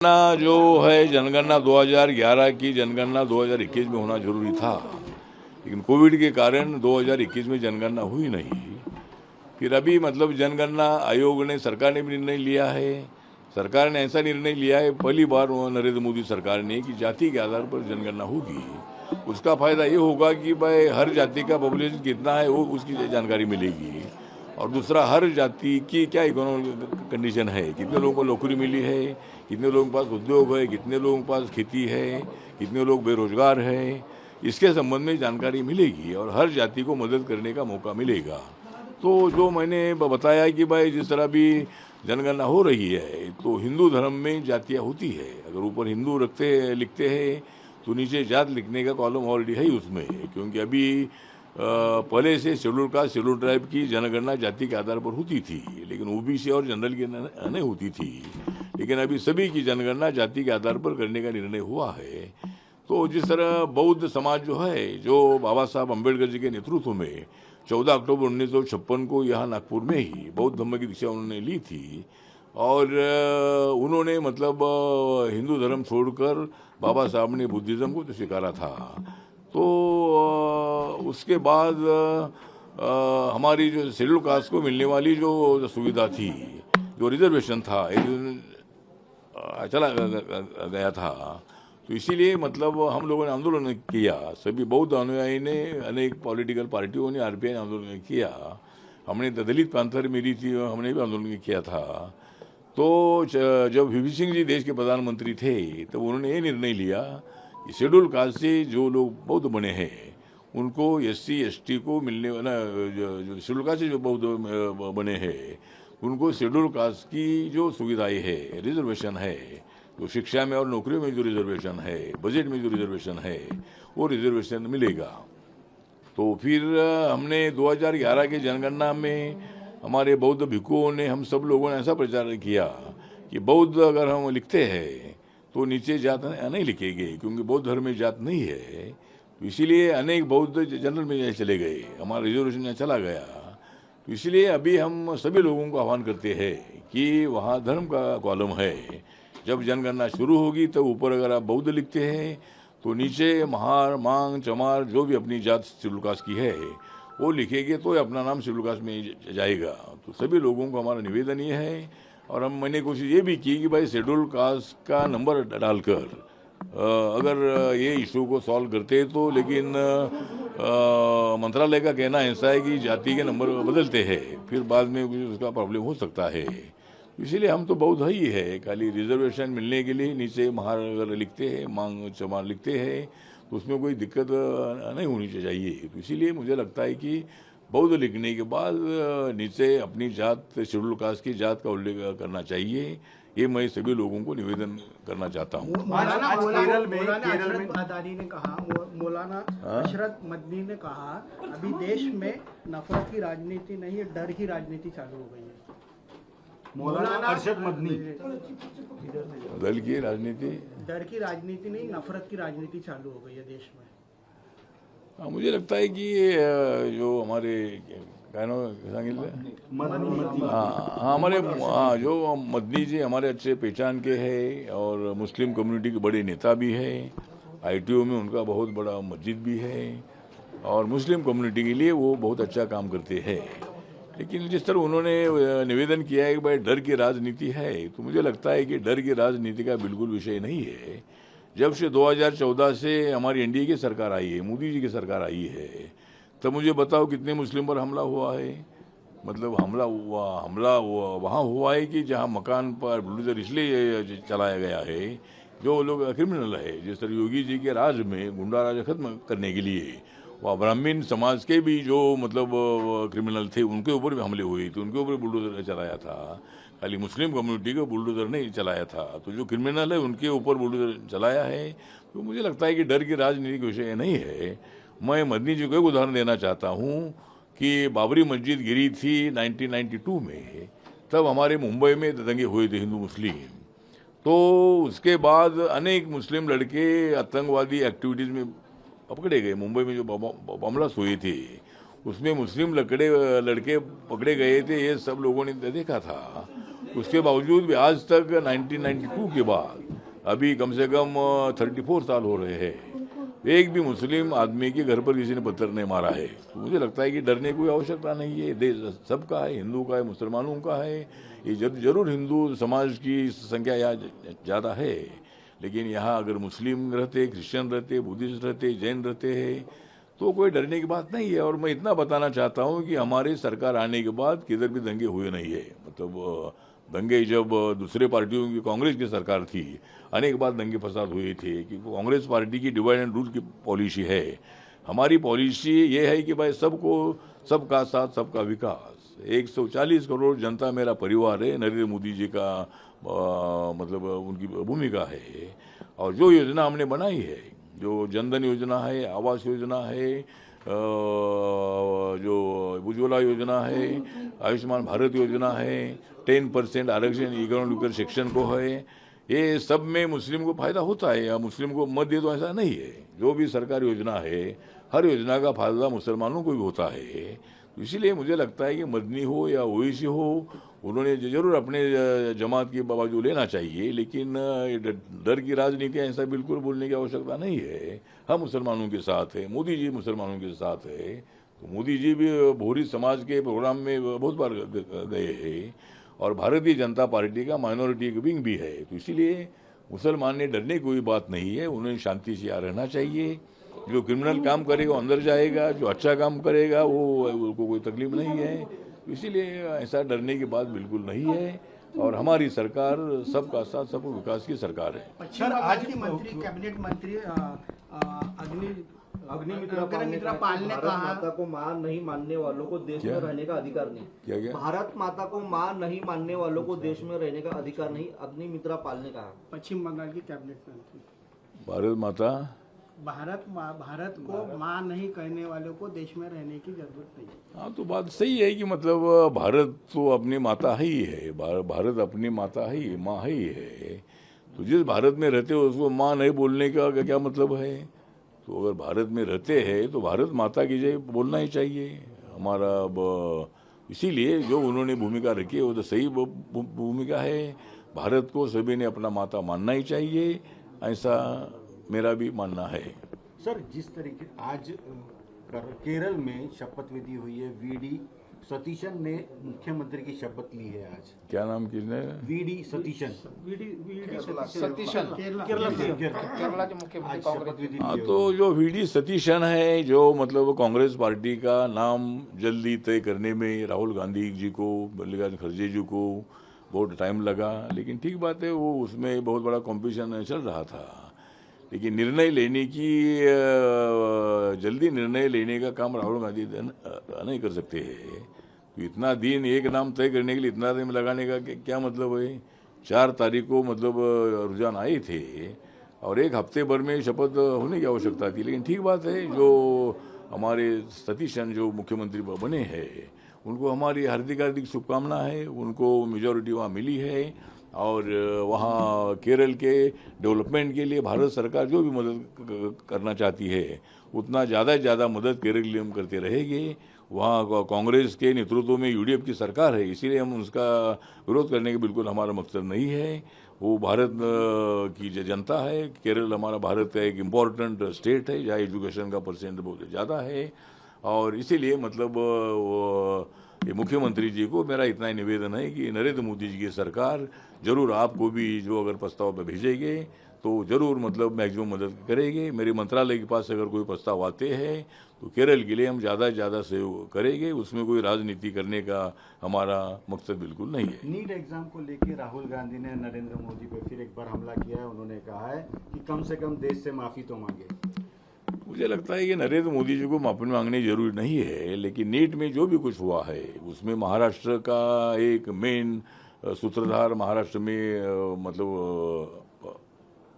जनगणना जो है जनगणना 2011 की जनगणना 2021 में होना जरूरी था, लेकिन कोविड के कारण 2021 में जनगणना हुई नहीं। फिर अभी मतलब जनगणना आयोग ने, सरकार ने भी निर्णय लिया है। सरकार ने ऐसा निर्णय लिया है, पहली बार नरेंद्र मोदी सरकार ने, कि जाति के आधार पर जनगणना होगी। उसका फायदा ये होगा कि भाई हर जाति का पॉपुलेशन कितना है वो उसकी जानकारी मिलेगी, और दूसरा हर जाति की क्या इकोनॉमिक कंडीशन है, कितने लोगों को नौकरी मिली है, कितने लोगों के पास उद्योग है, कितने लोगों के पास खेती है, कितने लोग बेरोजगार हैं, इसके संबंध में जानकारी मिलेगी और हर जाति को मदद करने का मौका मिलेगा। तो जो मैंने बताया कि भाई जिस तरह भी जनगणना हो रही है तो हिंदू धर्म में जातियाँ होती है। अगर ऊपर हिंदू लिखते हैं तो नीचे जात लिखने का कॉलम ऑलरेडी है उसमें, क्योंकि अभी पहले से शेड्यूल कास्ट शेड्यूल ट्राइब की जनगणना जाति के आधार पर होती थी, लेकिन ओबीसी और जनरल की नहीं होती थी। लेकिन अभी सभी की जनगणना जाति के आधार पर करने का निर्णय हुआ है। तो जिस तरह बौद्ध समाज जो है, जो बाबा साहब अम्बेडकर जी के नेतृत्व में 14 अक्टूबर 1956 को यहाँ नागपुर में ही बौद्ध धर्म की दीक्षा उन्होंने ली थी, और उन्होंने मतलब हिंदू धर्म छोड़कर बाबा साहब ने बुद्धिज़्म को तो स्वीकारा था। तो उसके बाद हमारी जो शेड्यूल कास्ट को मिलने वाली जो सुविधा थी, जो रिजर्वेशन था, चला गया था। तो इसीलिए मतलब हम लोगों ने आंदोलन किया, सभी बौद्ध अनुयायी ने, अनेक पॉलिटिकल पार्टियों ने, आरपीआई ने आंदोलन किया। हमने दलित पैंथर मिली थी, हमने भी आंदोलन किया था। तो जब वीपी सिंह जी देश के प्रधानमंत्री थे तो उन्होंने ये निर्णय लिया कि शेड्यूल कास्ट से जो लोग बौद्ध बने हैं उनको एससी एसटी को मिलने वाला, जो शेड्यूल कास्ट से जो बौद्ध बने हैं उनको शेड्यूल कास्ट की जो सुविधाएं है, रिजर्वेशन है, तो शिक्षा में और नौकरियों में जो रिजर्वेशन है, बजट में जो रिजर्वेशन है, वो रिजर्वेशन मिलेगा। तो फिर हमने 2011 के जनगणना में हमारे बौद्ध भिक्षुओं ने, हम सब लोगों ने ऐसा प्रचार किया कि बौद्ध अगर हम लिखते हैं तो नीचे जात नहीं लिखेंगे, क्योंकि बौद्ध धर्म में जात नहीं है। तो इसीलिए अनेक बौद्ध जनरल में चले गए, हमारा रिजर्वेशन यहाँ चला गया। तो इसलिए अभी हम सभी लोगों को आह्वान करते हैं कि वहाँ धर्म का कॉलम है। जब जनगणना शुरू होगी तो ऊपर अगर आप बौद्ध लिखते हैं तो नीचे महार, मांग, चमार, जो भी अपनी जात शेड्यूल कास्ट की है वो लिखेंगे तो अपना नाम शेड्यूल कास्ट में जाएगा। तो सभी लोगों को हमारा निवेदन ये है, और मैंने कोशिश ये भी की कि भाई शेड्यूल कास्ट का नंबर डालकर अगर ये इशू को सॉल्व करते तो, लेकिन मंत्रालय का कहना ऐसा है कि जाति के नंबर बदलते हैं, फिर बाद में उसका प्रॉब्लम हो सकता है। इसीलिए हम तो बहुत ही है, खाली रिजर्वेशन मिलने के लिए नीचे महार अगर लिखते हैं, मांग चमार लिखते हैं, तो उसमें कोई दिक्कत नहीं होनी चाहिए। तो इसीलिए मुझे लगता है कि बौद्ध लिखने के बाद नीचे अपनी जात, शेड्यूल कास्ट की जात का उल्लेख करना चाहिए। ये मैं सभी लोगों को निवेदन करना चाहता हूँ। मौलाना अशरफ मदनी ने कहा अभी देश में नफरत की राजनीति नहीं है, डर की राजनीति चालू हो गई है। मौलाना अरशद मदनी, दल की राजनीति, डर की राजनीति नहीं, नफरत की राजनीति चालू हो गई है देश में। हाँ, मुझे लगता है कि जो हमारे हमारे जो मदनी जी हमारे अच्छे पहचान के हैं और मुस्लिम कम्युनिटी के बड़े नेता भी हैं। आईटीओ में उनका बहुत बड़ा मस्जिद भी है और मुस्लिम कम्युनिटी के लिए वो बहुत अच्छा काम करते हैं। लेकिन जिस तरह उन्होंने निवेदन किया है कि भाई डर की राजनीति है, तो मुझे लगता है कि डर की राजनीति का बिल्कुल विषय नहीं है। जब से 2014 से हमारी एनडीए की सरकार आई है, मोदी जी की सरकार आई है, तब मुझे बताओ कितने मुस्लिम पर हमला हुआ है। मतलब हमला वहाँ हुआ है कि जहाँ मकान पर बुलडोजर इसलिए चलाया गया है जो लोग क्रिमिनल है। जिस तरह योगी जी के राज में गुंडा राज खत्म करने के लिए वह ब्राह्मण समाज के भी जो मतलब क्रिमिनल थे उनके ऊपर भी हमले हुए थे, उनके ऊपर बुलडोजर चलाया था। खाली मुस्लिम कम्युनिटी को बुलडोजर नहीं चलाया था। तो जो क्रिमिनल है उनके ऊपर बुलडोजर चलाया है। तो मुझे लगता है कि डर की राजनीति का विषय नहीं है। मैं मदनी जी को एक उदाहरण देना चाहता हूँ कि बाबरी मस्जिद गिरी थी 1992 में, तब हमारे मुंबई में दंगे हुए थे हिंदू मुस्लिम। तो उसके बाद अनेक मुस्लिम लड़के आतंकवादी एक्टिविटीज़ में पकड़े गए। मुंबई में जो बमलास हुए थे उसमें मुस्लिम लड़के पकड़े गए थे, ये सब लोगों ने देखा था। उसके बावजूद भी आज तक 1992 के बाद अभी कम से कम 34 साल हो रहे हैं, एक भी मुस्लिम आदमी के घर पर किसी ने पत्थर नहीं मारा है। तो मुझे लगता है कि डरने की कोई आवश्यकता नहीं है। देश सबका है, हिंदू का है, मुसलमानों का है। ये जरूर हिंदू समाज की संख्या यहाँ ज़्यादा है, लेकिन यहाँ अगर मुस्लिम रहते, क्रिश्चियन रहते, बुद्धिस्ट रहते, जैन रहते हैं तो कोई डरने की बात नहीं है। और मैं इतना बताना चाहता हूँ कि हमारी सरकार आने के बाद किधर भी दंगे हुए नहीं है। मतलब दंगे जब दूसरे पार्टियों की, कांग्रेस की सरकार थी, अनेक बार दंगे फसाद हुए थे कि कांग्रेस पार्टी की डिवाइड एंड रूल की पॉलिसी है। हमारी पॉलिसी ये है कि भाई सबको, सबका साथ, सबका विकास। 140 करोड़ जनता मेरा परिवार है, नरेंद्र मोदी जी का मतलब उनकी भूमिका है। और जो योजना हमने बनाई है, जो जनधन योजना है, आवास योजना है, जो उज्ज्वला योजना है, आयुष्मान भारत योजना है, 10% आरक्षण इकोनॉमिकल सेक्शन को है, ये सब में मुस्लिम को फायदा होता है या मुस्लिम को मत दे दो ऐसा नहीं है। जो भी सरकारी योजना है, हर योजना का फायदा मुसलमानों को भी होता है। तो इसीलिए मुझे लगता है कि मदनी हो या ओवैसी हो, उन्होंने जरूर अपने जमात की बावजूद लेना चाहिए, लेकिन डर की राजनीति ऐसा बिल्कुल बोलने की आवश्यकता नहीं है। हम मुसलमानों के साथ है, मोदी जी मुसलमानों के साथ है। तो मोदी जी भी भोरी समाज के प्रोग्राम में बहुत बार गए हैं और भारतीय जनता पार्टी का माइनॉरिटी विंग भी है। तो इसीलिए मुसलमान ने डरने की कोई बात नहीं है, उन्हें शांति से यहाँ रहना चाहिए। जो क्रिमिनल काम करेगा अंदर जाएगा, जो अच्छा काम करेगा वो उनको कोई तकलीफ नहीं है। इसीलिए ऐसा डरने की बात बिल्कुल नहीं है। और हमारी सरकार सबका साथ, सबको विकास की सरकार है। पश्चिम बंगाल की मंत्री, कैबिनेट मंत्री अग्निमित्रा पाल ने भारत कहा, माता को मां नहीं मानने वालों को देश में रहने का अधिकार नहीं। क्या भारत माता को मां नहीं मानने वालों को देश में रहने का अधिकार नहीं, अग्निमित्रा पाल ने कहा। पश्चिम बंगाल की कैबिनेट मंत्री, भारत को मां नहीं कहने वालों को देश में रहने की जरूरत नहीं। हाँ, तो बात सही है कि मतलब भारत तो अपनी माता ही है, भारत अपनी माता ही, माँ ही है। तो जिस भारत में रहते हो उसको माँ नहीं बोलने का क्या मतलब है? तो अगर भारत में रहते हैं तो भारत माता की जय बोलना ही चाहिए हमारा। इसीलिए जो उन्होंने भूमिका रखी है वो तो सही भूमिका है। भारत को सभी ने अपना माता मानना ही चाहिए, ऐसा मेरा भी मानना है। सर, जिस तरीके आज केरल में शपथ विधि हुई है, वीडी सतीशन ने मुख्यमंत्री की शपथ ली है आज। क्या नाम किसने? वीडी सतीशन, सतीशन केरला के मुख्यमंत्री शपथ विधि हाँ, तो जो वीडी सतीशन है, जो मतलब कांग्रेस पार्टी का नाम जल्दी तय करने में राहुल गांधी जी को, मल्लिकार्जुन खड़गे जी को बहुत टाइम लगा, लेकिन ठीक बात है, वो उसमें बहुत बड़ा कॉम्पिटिशन चल रहा था। लेकिन निर्णय लेने की, जल्दी निर्णय लेने का काम राहुल गांधी नहीं कर सकते हैं। तो इतना दिन एक नाम तय करने के लिए इतना दिन लगाने का क्या मतलब है? 4 तारीख को मतलब रुझान आए थे और एक हफ्ते भर में शपथ होने की आवश्यकता थी। लेकिन ठीक बात है, जो हमारे सतीशन जो मुख्यमंत्री बने हैं उनको हमारी हार्दिक शुभकामना है। उनको मेजॉरिटी वहाँ मिली है और वहाँ केरल के डेवलपमेंट के लिए भारत सरकार जो भी मदद करना चाहती है उतना ज़्यादा से ज़्यादा मदद केरल के लिए हम करते रहेंगे। वहाँ कांग्रेस के नेतृत्व में यूडीएफ की सरकार है, इसीलिए हम उसका विरोध करने का बिल्कुल हमारा मकसद नहीं है। वो भारत की जनता है। केरल हमारा भारत का एक इम्पॉर्टेंट स्टेट है जहाँ एजुकेशन का परसेंट बहुत ज़्यादा है। और इसीलिए मतलब ये मुख्यमंत्री जी को मेरा इतना ही निवेदन है कि नरेंद्र मोदी जी की सरकार जरूर आपको भी जो अगर प्रस्ताव पे भेजेंगे तो जरूर मतलब मैक्सिमम मदद करेंगे। मेरे मंत्रालय के पास अगर कोई प्रस्ताव आते हैं तो केरल के लिए हम ज़्यादा से ज़्यादा सहयोग करेंगे। उसमें कोई राजनीति करने का हमारा मकसद बिल्कुल नहीं है। नीट एग्जाम को लेकर राहुल गांधी ने नरेंद्र मोदी पर फिर एक बार हमला किया है। उन्होंने कहा है कि कम से कम देश से माफ़ी तो मांगे। मुझे लगता है कि नरेंद्र मोदी जी को माफी मांगनी जरूरी नहीं है, लेकिन नीट में जो भी कुछ हुआ है उसमें महाराष्ट्र का एक मेन सूत्रधार महाराष्ट्र में मतलब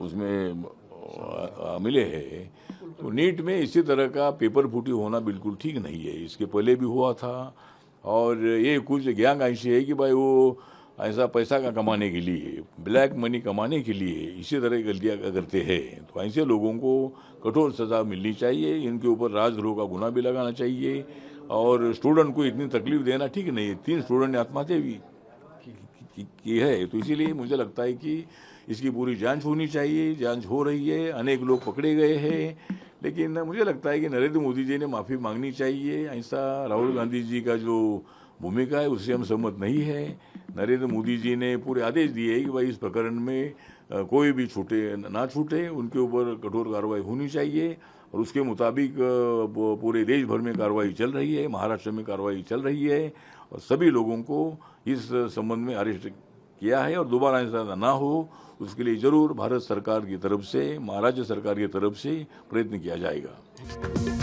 उसमें मिले हैं। तो नीट में इसी तरह का पेपर फूटी होना बिल्कुल ठीक नहीं है। इसके पहले भी हुआ था और ये कुछ गैंग ऐसी है कि भाई वो ऐसा पैसा का कमाने के लिए, ब्लैक मनी कमाने के लिए इसी तरह की गलतियाँ करते हैं। तो ऐसे लोगों को कठोर सज़ा मिलनी चाहिए। इनके ऊपर राजद्रोह का गुना भी लगाना चाहिए और स्टूडेंट को इतनी तकलीफ देना ठीक नहीं है। 3 स्टूडेंट ने आत्महत्या भी की है। तो इसीलिए मुझे लगता है कि इसकी पूरी जांच होनी चाहिए। जांच हो रही है, अनेक लोग पकड़े गए हैं, लेकिन मुझे लगता है कि नरेंद्र मोदी जी ने माफ़ी मांगनी चाहिए। ऐसा राहुल गांधी जी का जो भूमिका है उससे हम सहमत नहीं है। नरेंद्र मोदी जी ने पूरे आदेश दिए हैं कि भाई इस प्रकरण में कोई भी ना छूटे, उनके ऊपर कठोर कार्रवाई होनी चाहिए और उसके मुताबिक पूरे देश भर में कार्रवाई चल रही है, महाराष्ट्र में कार्रवाई चल रही है और सभी लोगों को इस संबंध में अरेस्ट किया है और दोबारा ऐसा ना हो उसके लिए जरूर भारत सरकार की तरफ से, महाराष्ट्र सरकार की तरफ से प्रयत्न किया जाएगा।